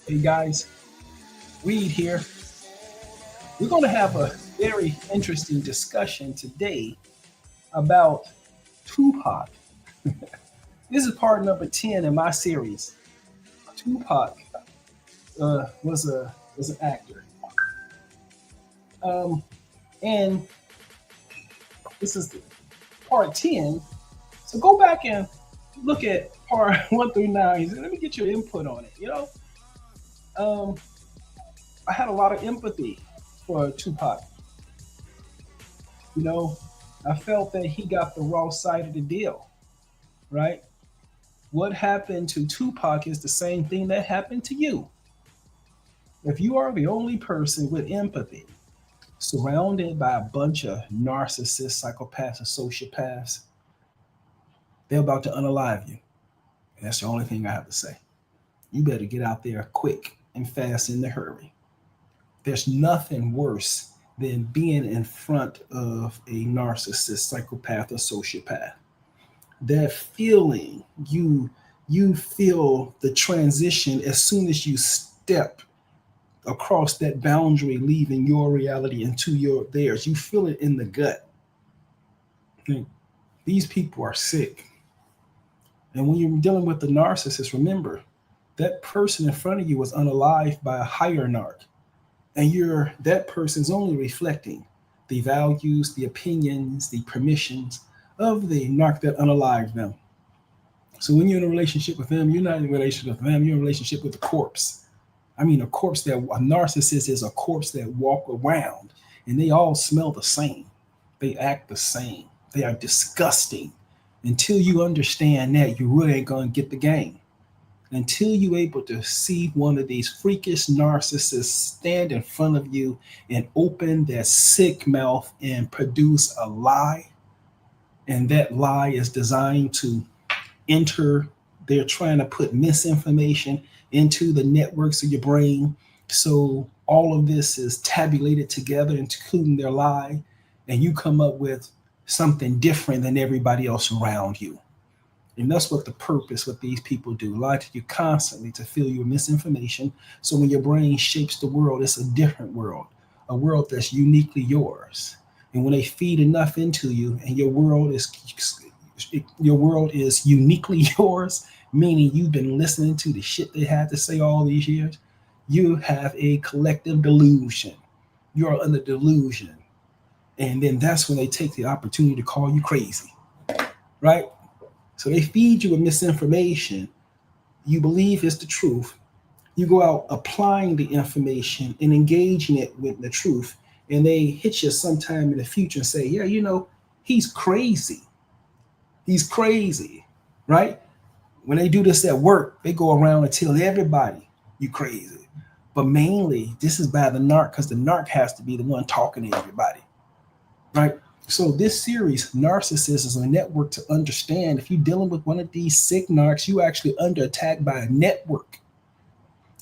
Hey guys, Reed here. We're going to have a very interesting discussion today about Tupac. This is part number 10 in my series. Tupac was an actor, um, and this is part 10. So go back and look at part 1 through 9. Let me get your input on it. Um, I had a lot of empathy for Tupac. You know, I felt that he got the raw side of the deal, right? What happened to Tupac is the same thing that happened to you. If you are the only person with empathy, surrounded by a bunch of narcissists, psychopaths, and sociopaths, they're about to unalive you. And that's the only thing I have to say. You better get out there quick and fast in the hurry. There's nothing worse than being in front of a narcissist, psychopath, or sociopath. That feeling, you feel the transition as soon as you step across that boundary, leaving your reality into your theirs. You feel it in the gut. Okay. These people are sick. And when you're dealing with the narcissist, remember that person in front of you was unalived by a higher narc. And that person's only reflecting the values, the opinions, the permissions of the narc that unalived them. So when you're in a relationship with them, you're not in a relationship with them, you're in a relationship with a corpse. I mean, a narcissist is a corpse that walk around and they all smell the same. They act the same. They are disgusting. Until you understand that, you really ain't going to get the game. Until you're able to see one of these freakish narcissists stand in front of you and open their sick mouth and produce a lie, and that lie is designed to enter, they're trying to put misinformation into the networks of your brain. So all of this is tabulated together, including their lie, and you come up with something different than everybody else around you. And that's what the purpose, what these people do, lie to you constantly to fill you with misinformation. So when your brain shapes the world, it's a different world, a world that's uniquely yours. And when they feed enough into you, and your world is uniquely yours, meaning you've been listening to the shit they had to say all these years, you have a collective delusion. You're under delusion. And then that's when they take the opportunity to call you crazy, right? So they feed you with misinformation. You believe it's the truth. You go out applying the information and engaging it with the truth. And they hit you sometime in the future and say, yeah, he's crazy. He's crazy, right? When they do this at work, they go around and tell everybody you crazy. But mainly, this is by the narc, because the narc has to be the one talking to everybody, right? So this series, Narcissism, is a network to understand. If you're dealing with one of these sick narcs, you actually under attack by a network.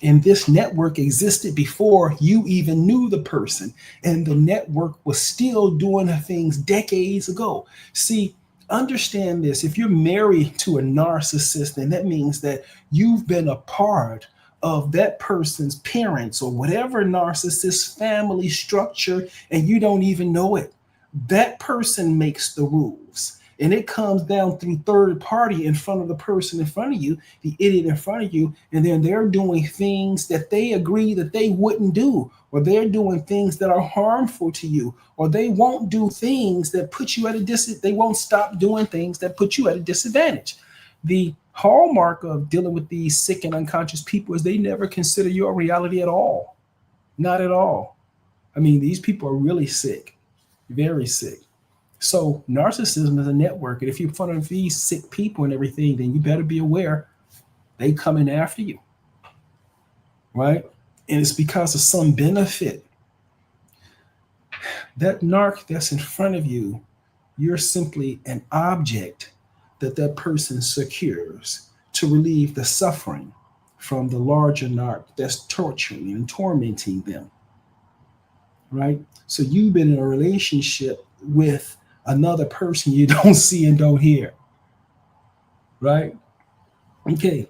And this network existed before you even knew the person. And the network was still doing things decades ago. See, understand this. If you're married to a narcissist, then that means that you've been a part of that person's parents or whatever narcissist family structure, and you don't even know it. That person makes the rules. And it comes down through third party in front of the person in front of you, the idiot in front of you, and then they're doing things that they agree that they wouldn't do, or they're doing things that are harmful to you, or they won't do things that put you at a they won't stop doing things that put you at a disadvantage. The hallmark of dealing with these sick and unconscious people is they never consider your reality at all. Not at all. I mean, these people are really sick, very sick. So narcissism is a network, and if you're in front of these sick people and everything, then you better be aware they coming after you, right? And it's because of some benefit. That narc that's in front of you, you're simply an object that person secures to relieve the suffering from the larger narc that's torturing and tormenting them, right? So you've been in a relationship with another person you don't see and don't hear, right? Okay.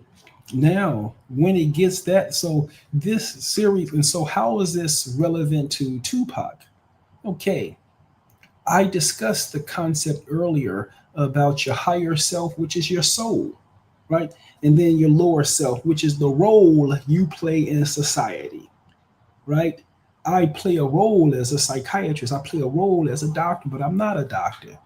Now, when it gets that, so this series, and so how is this relevant to Tupac? Okay, I discussed the concept earlier about your higher self, which is your soul, right? And then your lower self, which is the role you play in society, right? I play a role as a psychiatrist, I play a role as a doctor, but I'm not a doctor.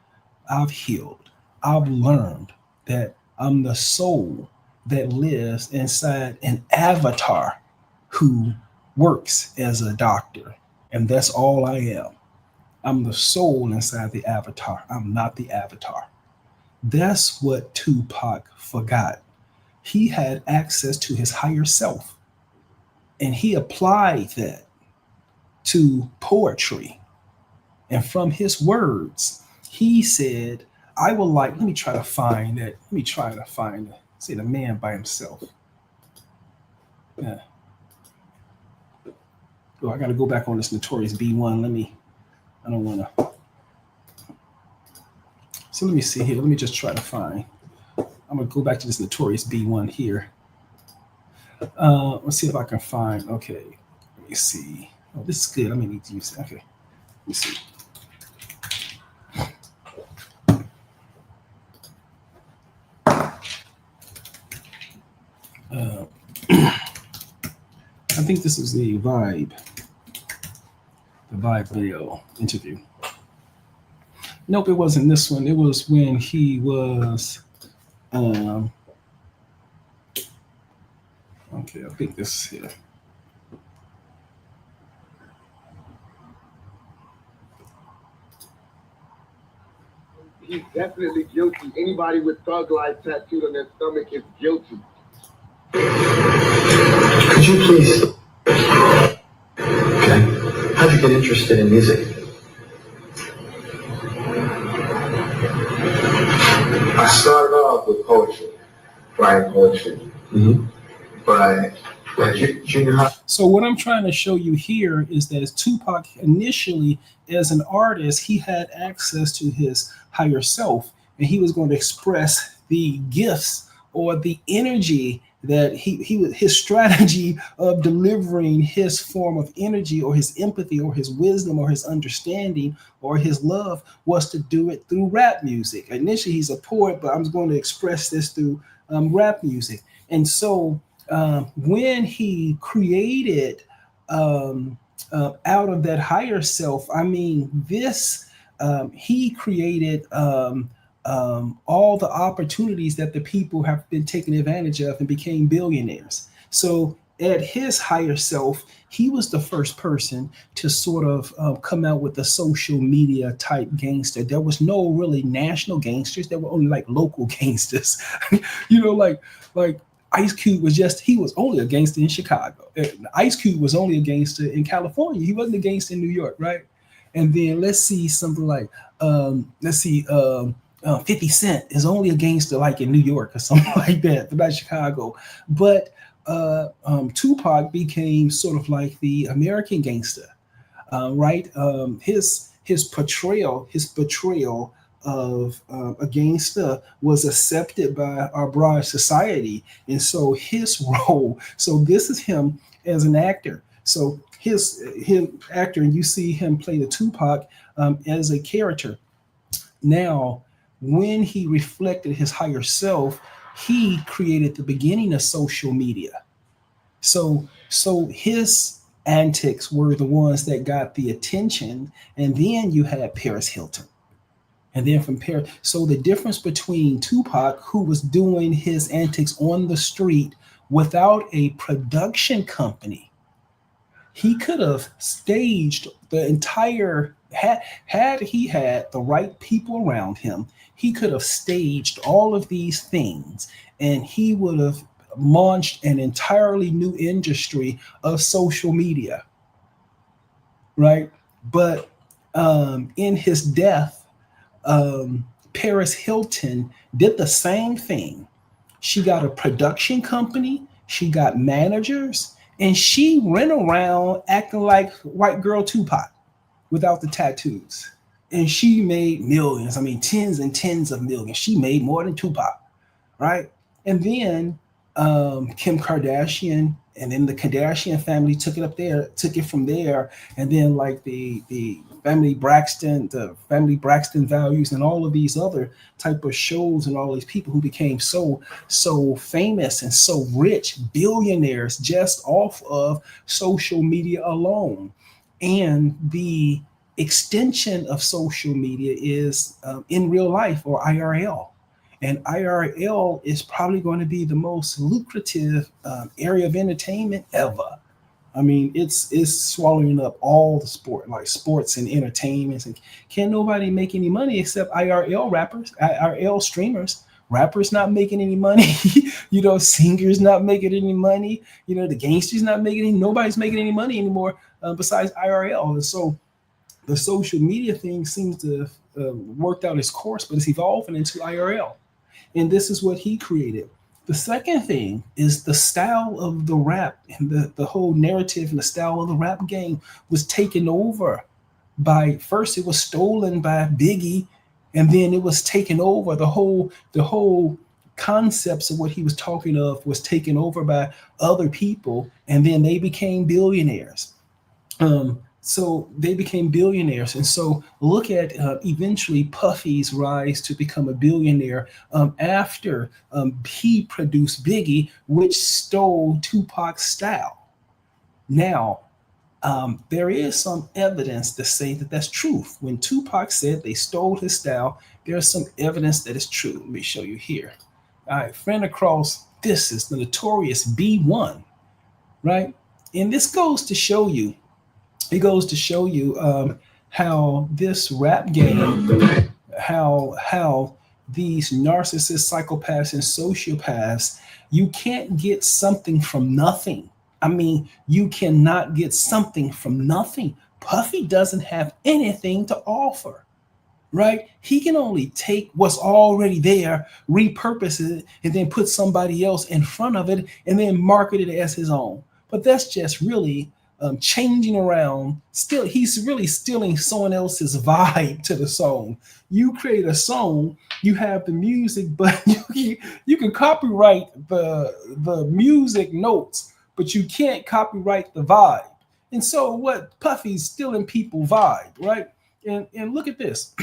I've healed. I've learned that I'm the soul that lives inside an avatar who works as a doctor. And that's all I am. I'm the soul inside the avatar. I'm not the avatar. That's what Tupac forgot. He had access to his higher self, and he applied that to poetry. And from his words, he said, I would like, let me try to find that. Let me try to find, say, the man by himself. Yeah. Oh, I got to go back on this Notorious B1. I don't want to. So let me see here. Let me just try to find. I'm going to go back to this Notorious B1 here. Let's see if I can find. Okay. Let me see. Oh, this is good. I may need to use it. Okay. Let me see. I think this is the Vibe video interview. Nope, it wasn't this one. It was when he was, okay, I think this is here. He's definitely guilty. Anybody with thug life tattooed on their stomach is guilty. Could you please? Okay. How'd you get interested in music? I started off with poetry, writing poetry. Mm-hmm. But junior high. So what I'm trying to show you here is that Tupac initially, as an artist, he had access to his higher self, and he was going to express the gifts or the energy that his strategy of delivering his form of energy or his empathy or his wisdom or his understanding or his love was to do it through rap music. Initially, he's a poet, but I'm going to express this through rap music. And so when he created out of that higher self, I mean, he created all the opportunities that the people have been taking advantage of and became billionaires. So at his higher self, he was the first person to sort of come out with the social media type gangster. There was no really national gangsters. There were only like local gangsters, like Ice Cube he was only a gangster in Chicago. Ice Cube was only a gangster in California. He wasn't a gangster in New York, right? And then let's see something like, 50 Cent is only a gangster like in New York or something like that, but not Chicago. But Tupac became sort of like the American gangster, right? His portrayal of a gangster was accepted by our broad society, and so his role. So this is him as an actor. So him actor, and you see him play the Tupac as a character. Now, when he reflected his higher self, he created the beginning of social media. So his antics were the ones that got the attention, and then you had Paris Hilton. And then from Paris, so the difference between Tupac, who was doing his antics on the street without a production company, he could have staged the entire, had he had the right people around him, he could have staged all of these things, and he would have launched an entirely new industry of social media, right? But in his death, Paris Hilton did the same thing. She got a production company, she got managers, and she ran around acting like white girl Tupac without the tattoos. And she made millions. I mean, tens and tens of millions. She made more than Tupac, right? And then Kim Kardashian, and then the Kardashian family took it from there, and then like the family Braxton values, and all of these other type of shows, and all these people who became so famous and so rich, billionaires just off of social media alone. And the extension of social media is in real life, or IRL. And IRL is probably going to be the most lucrative area of entertainment ever. I mean, it's swallowing up all the sports and entertainments. And can't nobody make any money except IRL rappers, IRL streamers. Rappers not making any money, singers not making any money, the gangsters not making any. Nobody's making any money anymore besides IRL. And so the social media thing seems to have worked out its course, but it's evolving into IRL. And this is what he created. The second thing is the style of the rap, and the whole narrative and the style of the rap game was taken over by, first it was stolen by Biggie, and then it was taken over. The whole concepts of what he was talking of was taken over by other people, and then they became billionaires. So they became billionaires. And so look at eventually Puffy's rise to become a billionaire after he produced Biggie, which stole Tupac's style. Now, there is some evidence to say that that's truth. When Tupac said they stole his style, there's some evidence that it's true. Let me show you here. All right, friend across, this is the notorious B1, right? And this goes to show you, how this rap game, how these narcissists, psychopaths, and sociopaths, you can't get something from nothing. I mean, you cannot get something from nothing. Puffy doesn't have anything to offer, right? He can only take what's already there, repurpose it, and then put somebody else in front of it, and then market it as his own. But that's just really changing around. Still, he's really stealing someone else's vibe to the song. You create a song, you have the music, but you can copyright the music notes, but you can't copyright the vibe. And so what Puffy's stealing people vibe, right? And look at this.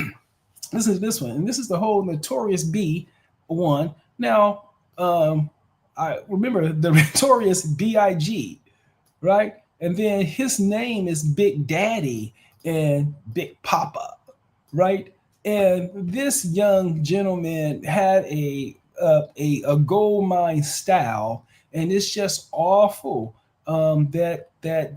This is this one, and this is the whole notorious B one. Now, I remember the notorious BIG, right? And then his name is Big Daddy and Big Papa, right? And this young gentleman had a gold mine style, and it's just awful that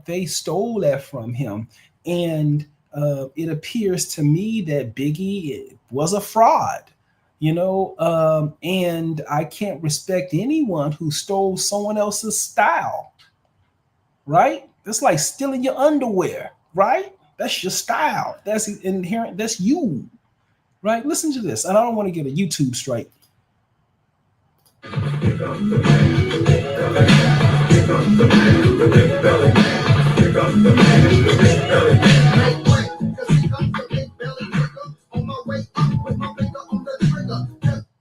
they stole that from him. And it appears to me that Biggie was a fraud, and I can't respect anyone who stole someone else's style, right? That's like stealing your underwear, right? That's your style. That's inherent. That's you, right? Listen to this. And I don't want to get a YouTube strike.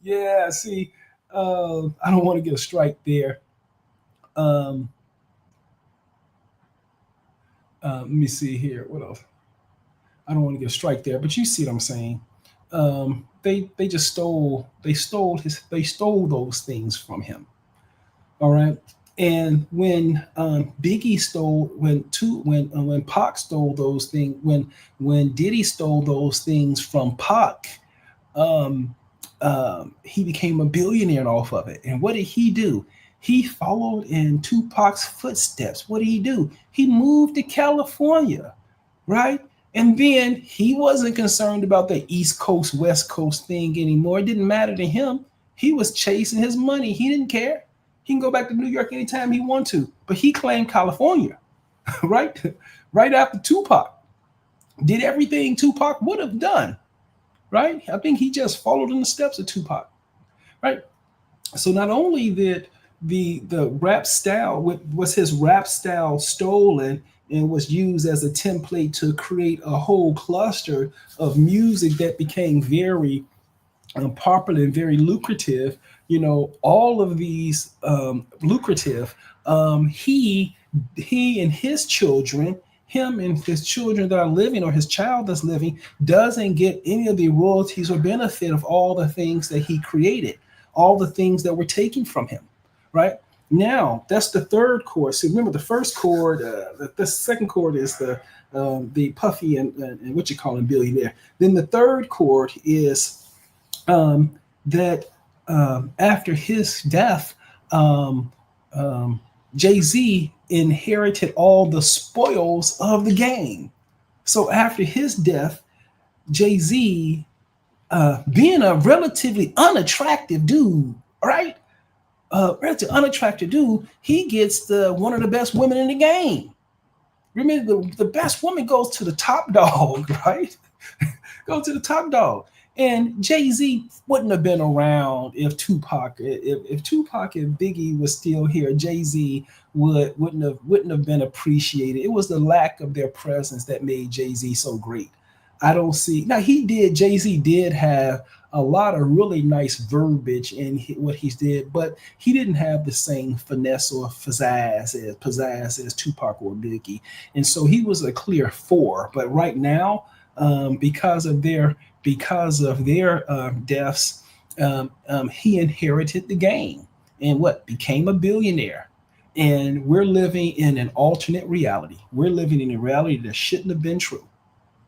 Yeah, see, I don't want to get a strike there. Let me see here. What else? I don't want to get a strike there, but you see what I'm saying. They just stole those things from him. All right. And when Biggie stole, when Pac stole those things, when Diddy stole those things from Pac, he became a billionaire off of it. And what did he do? He followed in Tupac's footsteps. What did he do? He moved to California, right? And then he wasn't concerned about the East Coast, West Coast thing anymore. It didn't matter to him. He was chasing his money. He didn't care. He can go back to New York anytime he wants to. But he claimed California, right? Right after Tupac. Did everything Tupac would have done, right? I think he just followed in the steps of Tupac, right? So not only did the rap style, was his rap style stolen and was used as a template to create a whole cluster of music that became very popular and very lucrative. all of these lucrative, he and his children, him and his children that are living, or his child that's living, doesn't get any of the royalties or benefit of all the things that he created, all the things that were taken from him, right? Now, that's the third chord. So remember, the first chord, the second chord is the puffy and what you call him, billionaire. Then the third chord is that after his death, um, Jay Z inherited all the spoils of the game. So after his death, Jay Z, being a relatively unattractive dude, right? Relatively unattractive dude, he gets one of the best women in the game. Remember, the best woman goes to the top dog, right? Go to the top dog. And Jay Z wouldn't have been around if Tupac and Biggie was still here. Jay Z wouldn't have been appreciated. It was the lack of their presence that made Jay Z so great. I don't see now. Jay Z did have a lot of really nice verbiage in what he did, but he didn't have the same finesse or pizzazz as Tupac or Biggie, and so he was a clear four. But right now, because of their deaths, he inherited the game and what became a billionaire. And we're living in an alternate reality. We're living in a reality that shouldn't have been true,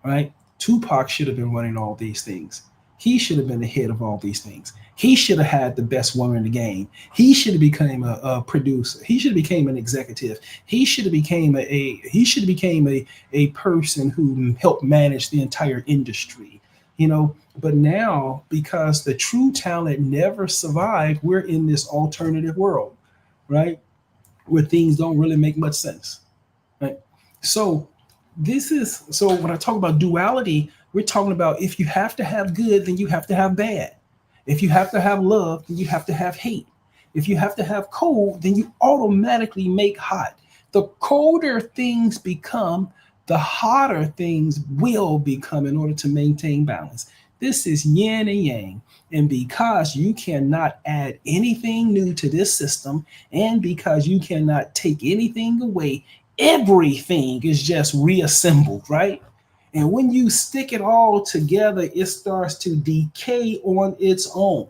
right? Tupac should have been running all these things. He should have been the head of all these things. He should have had the best woman in the game. He should have become a producer. He should have become an executive. He should have became a person who helped manage the entire industry. But now, because the true talent never survived, we're in this alternative world, right? Where things don't really make much sense, right? So when I talk about duality, we're talking about if you have to have good, then you have to have bad. If you have to have love, then you have to have hate. If you have to have cold, then you automatically make hot. The colder things become, the hotter things will become in order to maintain balance. This is yin and yang. And because you cannot add anything new to this system, and because you cannot take anything away, everything is just reassembled, right? And when you stick it all together, it starts to decay on its own.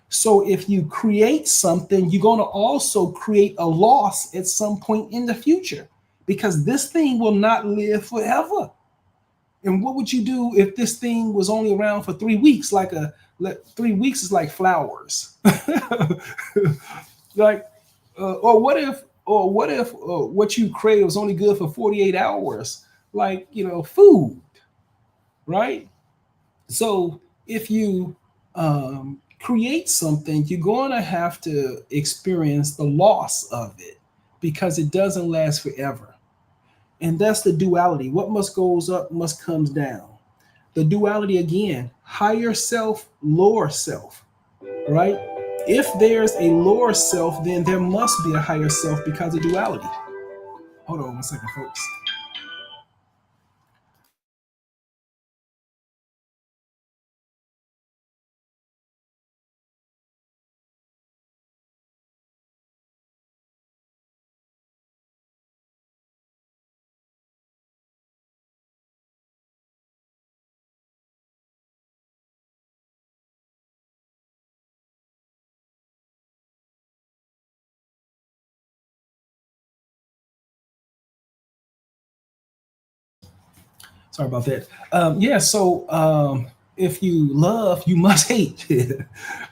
So if you create something, you're going to also create a loss at some point in the future, because this thing will not live forever. And what would you do if this thing was only around for 3 weeks? 3 weeks is like flowers. Like, or what if what you crave was only good for 48 hours? Like, food, right? So if you create something, you're going to have to experience the loss of it because it doesn't last forever. And that's the duality. What must goes up must comes down. The duality again, higher self, lower self, right? If there's a lower self, then there must be a higher self because of duality. Hold on one second, folks. Sorry about that. If you love, you must hate,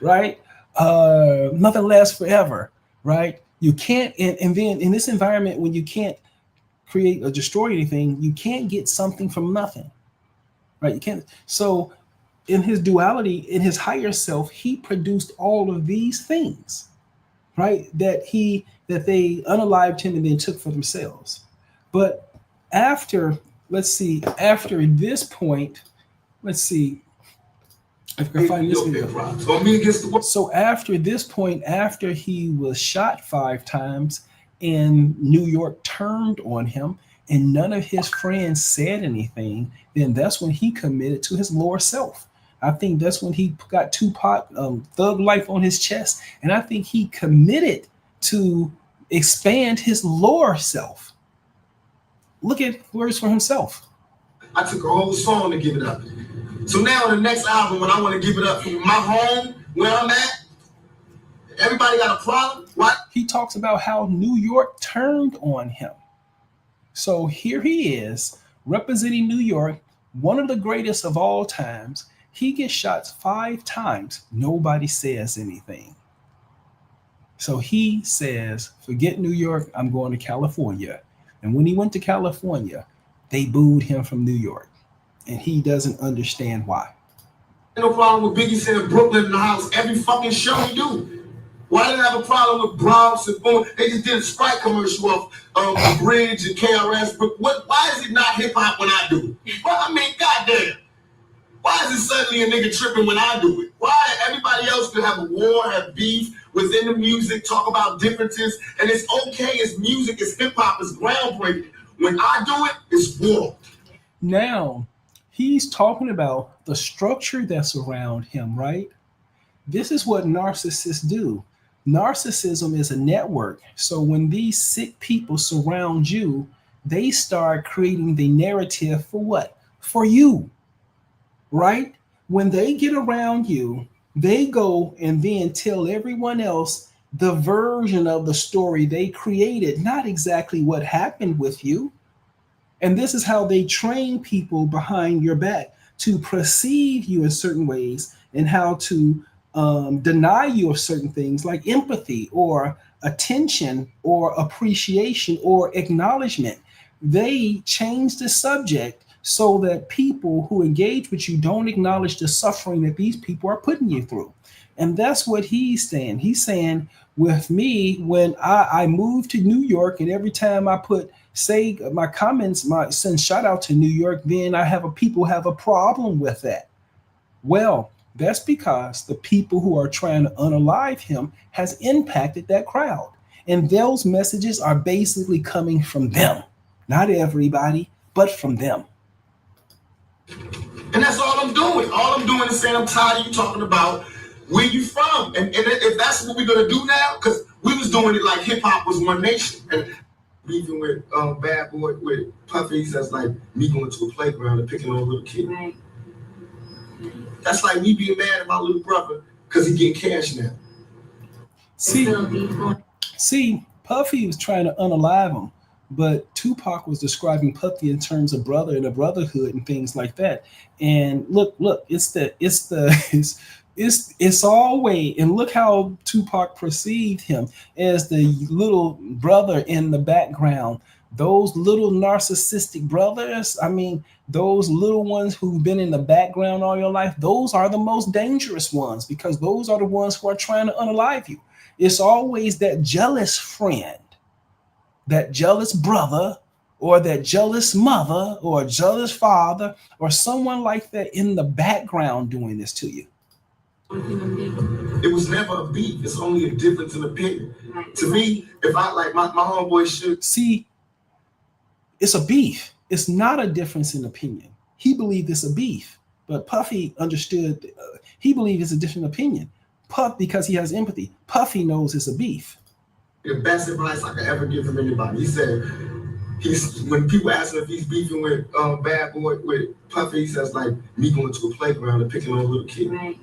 right? Nothing lasts forever, right? You can't, and then in this environment, when you can't create or destroy anything, you can't get something from nothing, right? You can't. So, in his duality, in his higher self, he produced all of these things, right? That they unalived him and then took for themselves. But after, let's see, after this point, let's see if I can find this video. So after this point, after he was shot 5 times and New York turned on him and none of his friends said anything, then that's when he committed to his lower self. I think that's when he got Tupac, Thug Life on his chest, and I think he committed to expand his lower self. Look at words for himself. I took a whole song to give it up. So now in the next album, when I want to give it up from my home, where I'm at, everybody got a problem. What? He talks about how New York turned on him. So here he is representing New York, one of the greatest of all times. He gets shot 5 times. Nobody says anything. So he says, forget New York, I'm going to California. And when he went to California, they booed him from New York. And he doesn't understand why. No problem with Biggie saying Brooklyn in the house every fucking show he do. Why didn't I have a problem with Bronx and Boom? They just did a Sprite commercial of the Bridge and KRS. But why is it not hip hop when I do it? Well, I mean, goddamn. Why is it suddenly a nigga tripping when I do it? Why everybody else could have a war, have beef within the music, talk about differences, and it's okay, it's music, it's hip hop, it's groundbreaking. When I do it, it's war. Now, he's talking about the structure that's around him, right? This is what narcissists do. Narcissism is a network. So when these sick people surround you, they start creating the narrative for what? For you, right? When they get around you, they go and then tell everyone else the version of the story they created, not exactly what happened with you. And this is how they train people behind your back to perceive you in certain ways and how to deny you of certain things like empathy or attention or appreciation or acknowledgement. They change the subject so that people who engage with you don't acknowledge the suffering that these people are putting you through. And that's what he's saying. He's saying, with me, when I moved to New York, and every time I say my comments, send shout out to New York, then people have a problem with that. Well, that's because the people who are trying to unalive him has impacted that crowd. And those messages are basically coming from them. Not everybody, but from them. And that's all I'm doing. All I'm doing is saying I'm tired of you talking about where you from. And if that's what we're going to do now, because we was doing it like hip-hop was one nation. And beefing with Bad Boy, with Puffy, that's like me going to a playground and picking on a little kid. Right. That's like me being mad at my little brother because he getting cash now. See, Puffy was trying to unalive him, but Tupac was describing Puffy in terms of brother and a brotherhood and things like that. And look, it's always, and look how Tupac perceived him as the little brother in the background. Those little narcissistic brothers, I mean, those little ones who've been in the background all your life, those are the most dangerous ones because those are the ones who are trying to unalive you. It's always that jealous friend, that jealous brother, or that jealous mother, or jealous father, or someone like that in the background doing this to you. It was never a beef. It's only a difference in opinion. To me, if I like my homeboy should see, it's a beef. It's not a difference in opinion. He believed it's a beef, but Puffy understood. He believed it's a different opinion. Puff, because he has empathy. Puffy knows it's a beef. The best advice I could ever give from anybody. He said, when people ask him if he's beefing with Bad Boy, with Puffy, he says like me going to a playground and picking on a little kid. Right.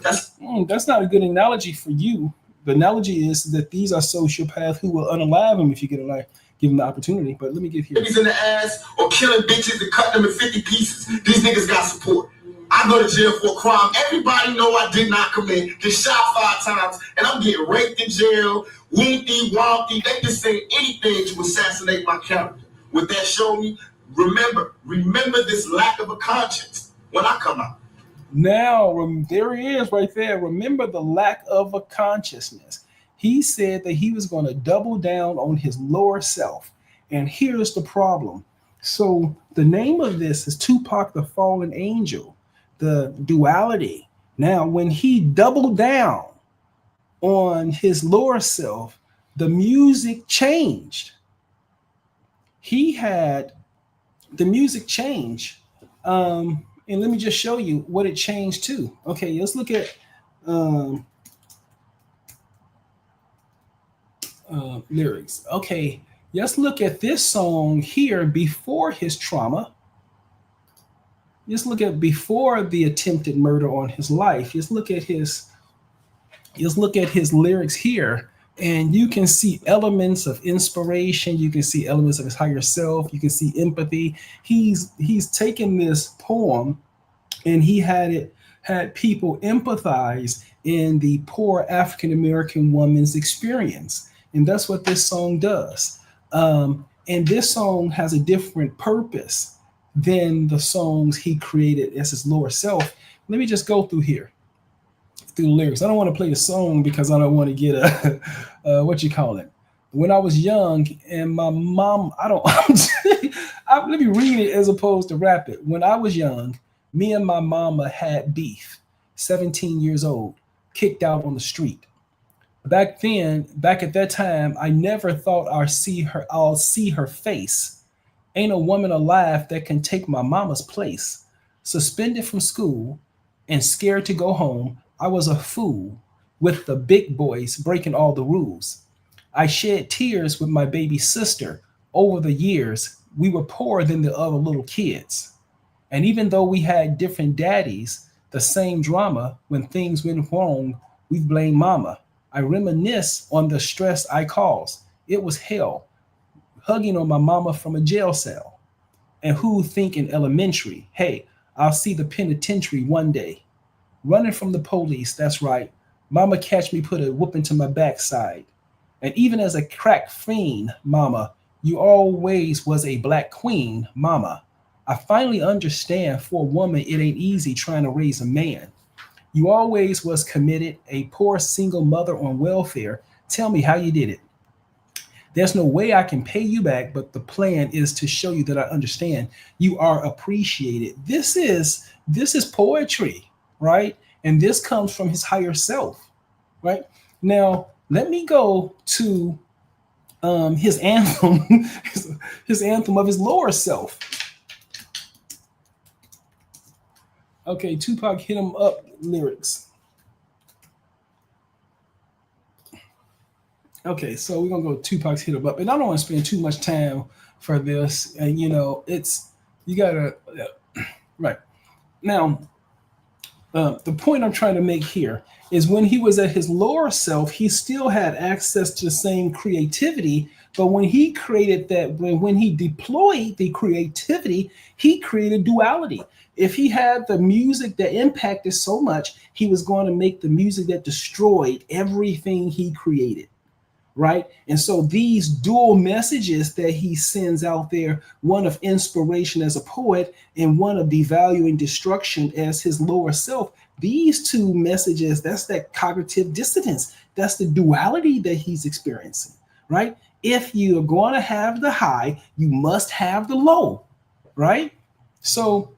That's not a good analogy for you. The analogy is that these are sociopaths who will unalive him if you give him the opportunity. But let me give here. Niggas in the ass or killing bitches and cutting them in 50 pieces. These niggas got support. I go to jail for a crime everybody know I did not commit. Get shot 5 times and I'm getting raped in jail, wompy. They just say anything to assassinate my character. What that show me, remember this lack of a conscience when I come out. Now, there he is right there. Remember the lack of a consciousness. He said that he was going to double down on his lower self. And here's the problem. So the name of this is Tupac, the Fallen Angel, the Duality. Now, when he doubled down on his lower self, the music changed. He had the music change. And let me just show you what it changed to. Okay, let's look at lyrics. Okay, let's look at this song here before his trauma. Let's look at before the attempted murder on his life. Let's look at his lyrics here, and you can see elements of inspiration. You can see elements of his higher self. You can see empathy. He's taken this poem, and he had people empathize in the poor African American woman's experience, and that's what this song does. And this song has a different purpose than the songs he created as his lower self. Let me just go through here. Through the lyrics. I don't want to play the song because I don't want to get a what you call it. When I was young and my mom, let me read it as opposed to rap it. When I was young, me and my mama had beef. 17 years old, kicked out on the street. Back at that time, I never thought I'll see her face. Ain't a woman alive that can take my mama's place. Suspended from school and scared to go home. I was a fool with the big boys breaking all the rules. I shed tears with my baby sister. Over the years, we were poorer than the other little kids. And even though we had different daddies, the same drama, when things went wrong, we blame mama. I reminisce on the stress I caused. It was hell, hugging on my mama from a jail cell. And who think in elementary, hey, I'll see the penitentiary one day. Running from the police, that's right. Mama catch me, put a whooping to my backside. And even as a crack fiend, mama, you always was a black queen, mama. I finally understand for a woman it ain't easy trying to raise a man. You always was committed, a poor single mother on welfare. Tell me how you did it. There's no way I can pay you back, but the plan is to show you that I understand you are appreciated. This is poetry, right? And this comes from his higher self, right? Now, let me go to his anthem, his anthem of his lower self. Okay, Tupac hit him up lyrics. Okay, so we're gonna go Tupac's hit him up, and I don't want to spend too much time for this. And you gotta right now. The point I'm trying to make here is when he was at his lower self, he still had access to the same creativity. But when he created that, when he deployed the creativity, he created duality. If he had the music that impacted so much, he was going to make the music that destroyed everything he created. Right. And so these dual messages that he sends out there, one of inspiration as a poet and one of devaluing destruction as his lower self, these two messages, that's that cognitive dissonance. That's the duality that he's experiencing. Right. If you are going to have the high, you must have the low. Right. So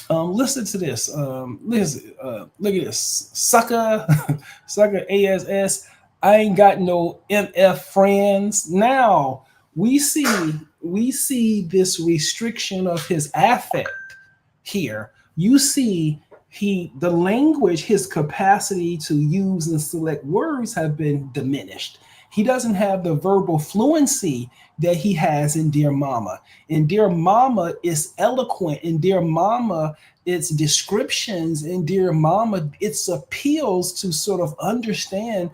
listen to this. Look at this. Sucker ASS. I ain't got no MF friends. Now we see this restriction of his affect here. You see the language, his capacity to use and select words have been diminished. He doesn't have the verbal fluency that he has in Dear Mama. In Dear Mama, it's eloquent. In Dear Mama, it's descriptions. In Dear Mama, it's appeals to sort of understand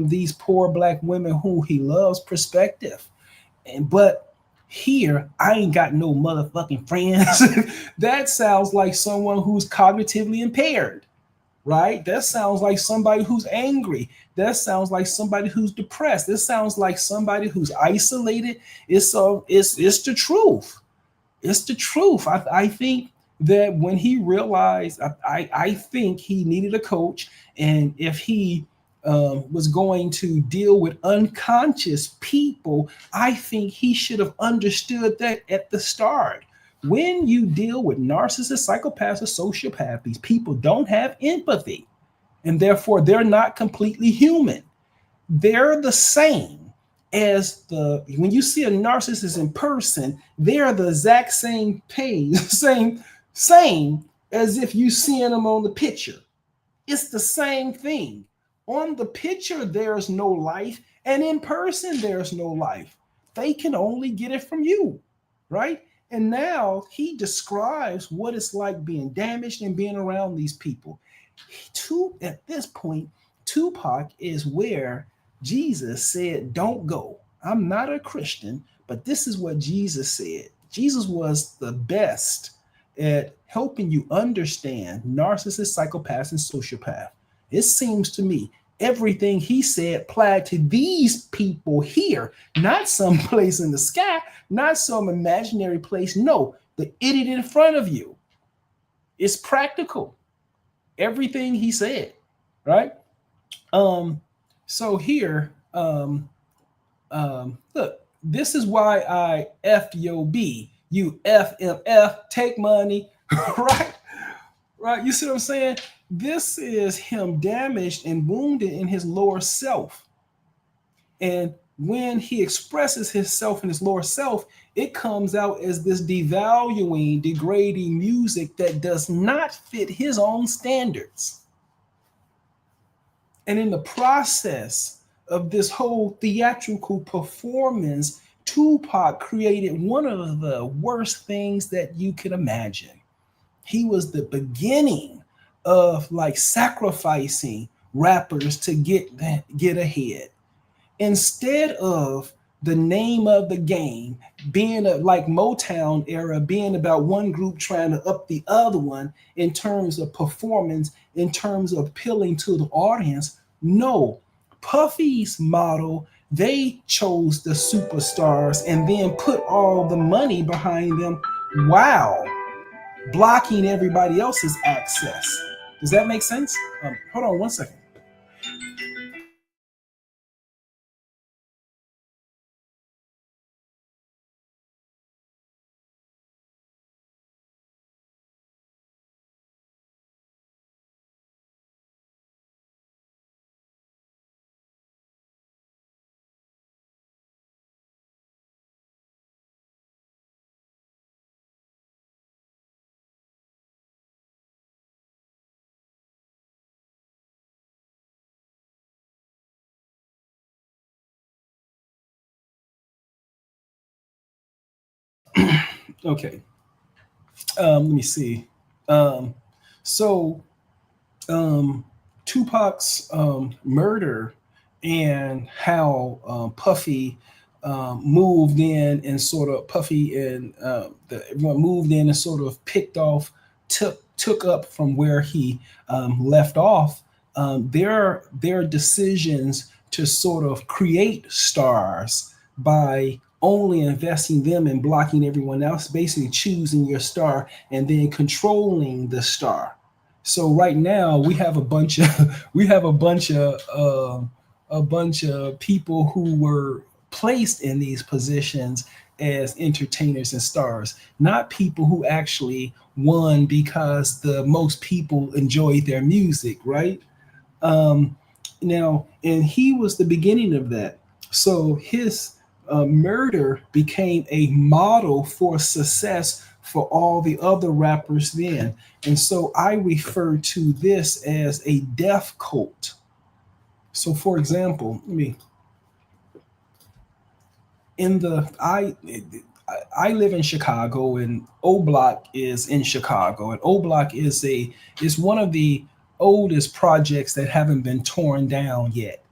these poor black women who he loves perspective. But here, I ain't got no motherfucking friends. That sounds like someone who's cognitively impaired. Right? That sounds like somebody who's angry. That sounds like somebody who's depressed. This sounds like somebody who's isolated. It's the truth. It's the truth. I think that when he realized, I think he needed a coach, and if he was going to deal with unconscious people, I think he should have understood that at the start. When you deal with narcissists, psychopaths, or sociopaths, these people don't have empathy, and therefore they're not completely human. They're the same as when you see a narcissist in person, they're the exact same pain, same as if you seeing them on the picture. It's the same thing. On the picture, there's no life, and in person, there's no life. They can only get it from you, right? And now he describes what it's like being damaged and being around these people. At this point, Tupac is where Jesus said, "Don't go." I'm not a Christian, but this is what Jesus said. Jesus was the best at helping you understand narcissists, psychopaths, and sociopath. It seems to me everything he said applied to these people here, not some place in the sky, not some imaginary place. No, the idiot in front of you. It's practical. Everything he said, right? So here, look, this is why I F your B. You FMF, take money, right? Right? You see what I'm saying? This is him damaged and wounded in his lower self. And when he expresses himself in his lower self, it comes out as this devaluing, degrading music that does not fit his own standards. And in the process of this whole theatrical performance, Tupac created one of the worst things that you could imagine. He was the beginning of like sacrificing rappers to get ahead. Instead of the name of the game being like Motown era, being about one group trying to up the other one in terms of performance, in terms of appealing to the audience. No, Puffy's model, they chose the superstars and then put all the money behind them. Wow. Blocking everybody else's access. Does that make sense? Hold on one second. Okay. Let me see. Um, so Tupac's murder and how Puffy moved in and sort of Puffy and everyone moved in and sort of picked off, took up from where he left off. Their decisions to sort of create stars by only investing them and blocking everyone else, basically choosing your star and then controlling the star. So right now we have a bunch of a bunch of people who were placed in these positions as entertainers and stars, not people who actually won because the most people enjoyed their music, right? Now, and he was the beginning of that. So his murder became a model for success for all the other rappers then. And so I refer to this as a death cult. So, for example, in the I live in Chicago, and O Block is in Chicago, and O Block is one of the oldest projects that haven't been torn down yet,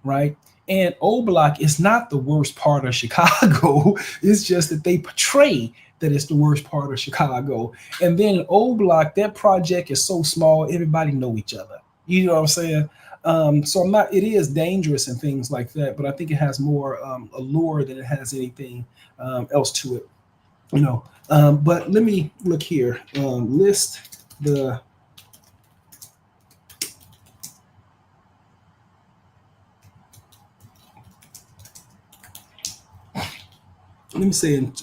right? And O Block is not the worst part of Chicago. It's just that they portray that it's the worst part of Chicago. And then in O Block, that project is so small, everybody know each other. You know what I'm saying? So I'm not. It is dangerous and things like that, but I think it has more allure than it has anything else to it. You know. But let me look here. List the. Let me say let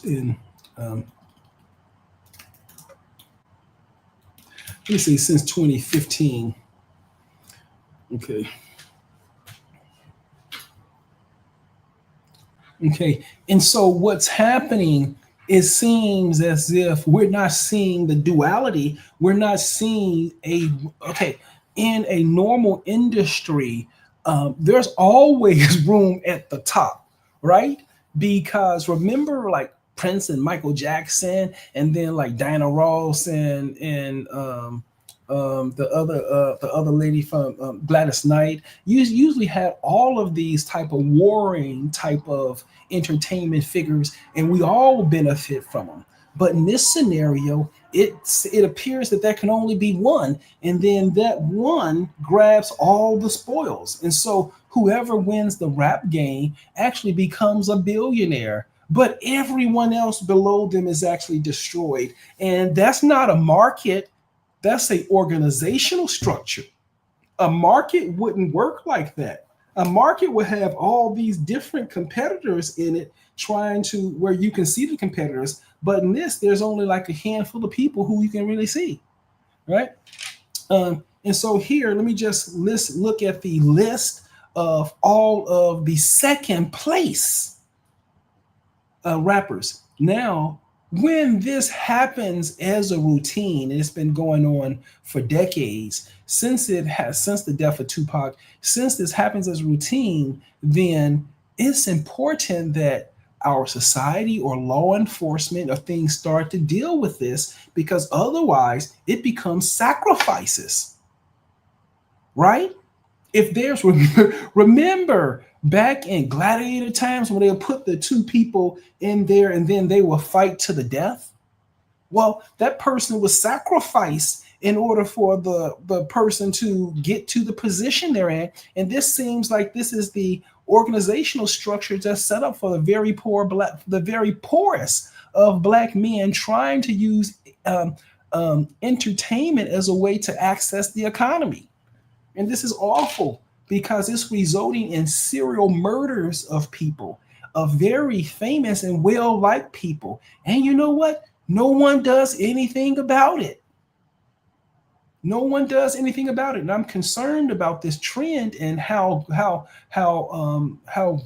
me say since 2015. Okay. Okay. And so what's happening it seems as if we're not seeing the duality. We're not seeing in a normal industry, there's always room at the top, right? Because remember, like Prince and Michael Jackson, and then like Diana Ross and the other lady from Gladys Knight. You usually had all of these type of warring type of entertainment figures, and we all benefit from them. But in this scenario, it appears that there can only be one, and then that one grabs all the spoils, and so whoever wins the rap game actually becomes a billionaire. But everyone else below them is actually destroyed, and that's not a market. That's a organizational structure. A market wouldn't work like that. A market would have all these different competitors in it trying to where you can see the competitors, but in this there's only like a handful of people who you can really see, right? And so here, let me just look at the list of all of the second place rappers. Now, when this happens as a routine, and it's been going on for decades since the death of Tupac, since this happens as a routine, then it's important that our society or law enforcement or things start to deal with this, because otherwise it becomes sacrifices, right? If there's remember back in gladiator times when they would put the two people in there and then they will fight to the death. Well, that person was sacrificed in order for the person to get to the position they're in. And this seems like this is the organizational structure that's set up for the very poorest of black men trying to use entertainment as a way to access the economy. And this is awful because it's resulting in serial murders of people, of very famous and well-liked people. And you know what? No one does anything about it. No one does anything about it. And I'm concerned about this trend and how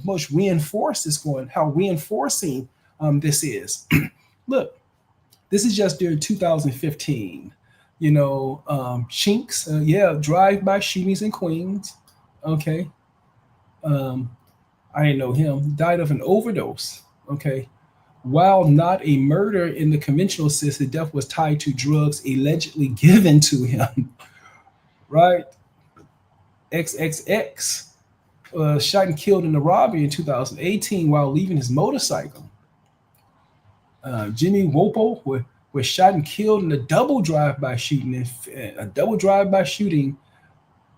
much reinforced it's going, how reinforcing this is. Look, this is just during 2015. Shinks, drive-by shootings in Queens. Okay. I didn't know him. Died of an overdose. Okay. While not a murder in the conventional sense, the death was tied to drugs allegedly given to him. Right? XXX shot and killed in a robbery in 2018 while leaving his motorcycle. Jimmy Wopo was shot and killed in a double drive-by shooting.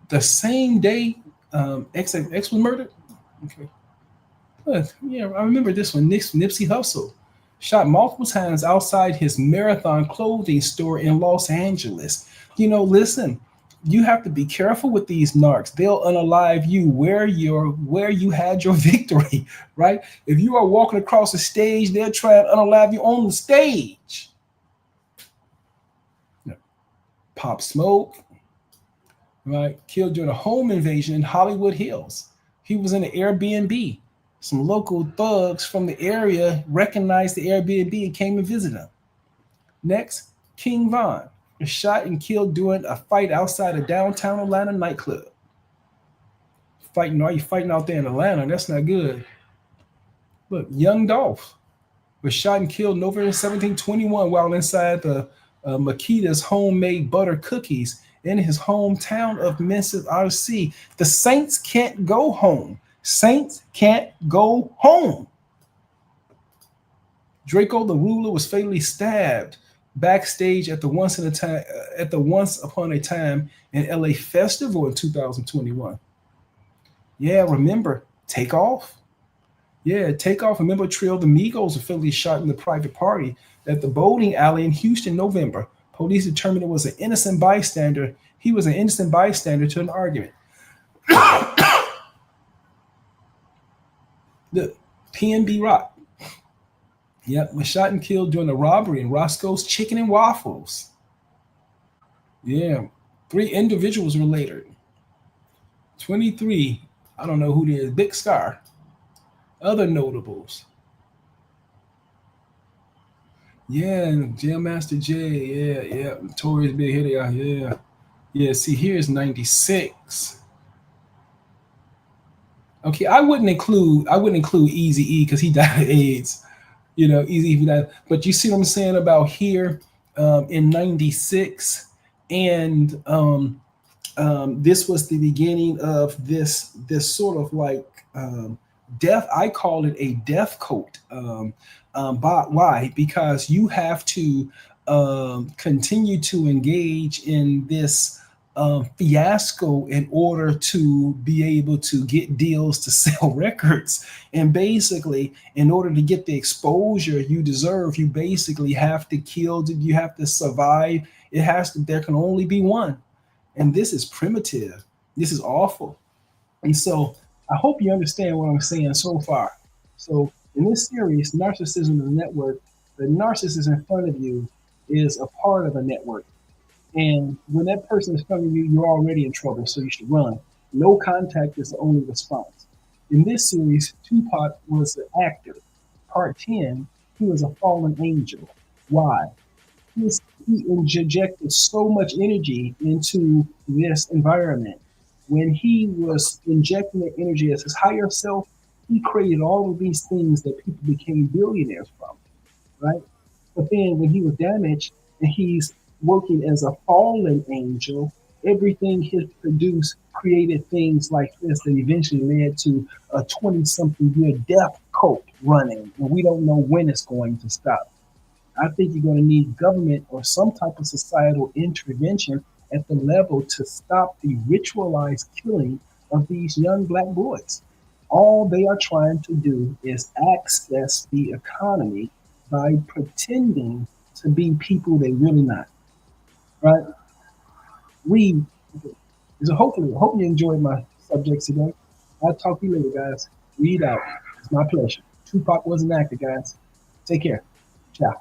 The same day XXX was murdered. Okay. I remember this one. Nipsey Hussle shot multiple times outside his Marathon clothing store in Los Angeles. Listen, you have to be careful with these narcs. They'll unalive you where you had your victory, right? If you are walking across the stage, they'll try to unalive you on the stage. Pop Smoke, right? Killed during a home invasion in Hollywood Hills. He was in an Airbnb. Some local thugs from the area recognized the Airbnb and came and visited him. Next, King Von was shot and killed during a fight outside a downtown Atlanta nightclub. Are you fighting out there in Atlanta? That's not good. Look, Young Dolph was shot and killed November 17, 2021 while inside the Makita's homemade butter cookies in his hometown of Memphis, RC. The Saints can't go home. Saints can't go home. Draco the Ruler was fatally stabbed backstage at the Once Upon a Time in LA Festival in 2021. Yeah, remember Takeoff? Yeah, Takeoff. Remember Trio the Migos were fatally shot in the private party at the bowling alley in Houston, November. Police determined it was an innocent bystander. He was an innocent bystander to an argument. Look, PNB Rock. Yep, was shot and killed during a robbery in Roscoe's Chicken and Waffles. Yeah, 3 individuals were later. 23, I don't know who it is, Big Scar. Other notables. Yeah, Jam Master J. Yeah, yeah. Notorious Big Hit. Yeah, yeah. See, here's 96. Okay, I wouldn't include Easy E because he died of AIDS. Easy E died. But you see what I'm saying about here in '96, and this was the beginning of this sort of like death. I call it a death coat. But why? Because you have to continue to engage in this fiasco in order to be able to get deals to sell records. And basically, in order to get the exposure you deserve, you basically have to kill. You have to survive. It has to. There can only be one, and this is primitive. This is awful. And so I hope you understand what I'm saying so far. So in this series, Narcissism is a network. The narcissist in front of you is a part of a network. And when that person is coming to you, you're already in trouble, so you should run. No contact is the only response. In this series, Tupac was an actor. Part 10, he was a fallen angel. Why? He injected so much energy into this environment. When he was injecting the energy as his higher self, he created all of these things that people became billionaires from, right? But then when he was damaged and he's working as a fallen angel, everything he produced created things like this that eventually led to a 20 something year death cult running. And we don't know when it's going to stop. I think you're going to need government or some type of societal intervention at the level to stop the ritualized killing of these young black boys. All they are trying to do is access the economy by pretending to be people they really not. Right? We so hopefully I hope you enjoyed my subjects today. I'll talk to you later, guys. Read out. It's my pleasure. Tupac was an actor, guys. Take care. Ciao.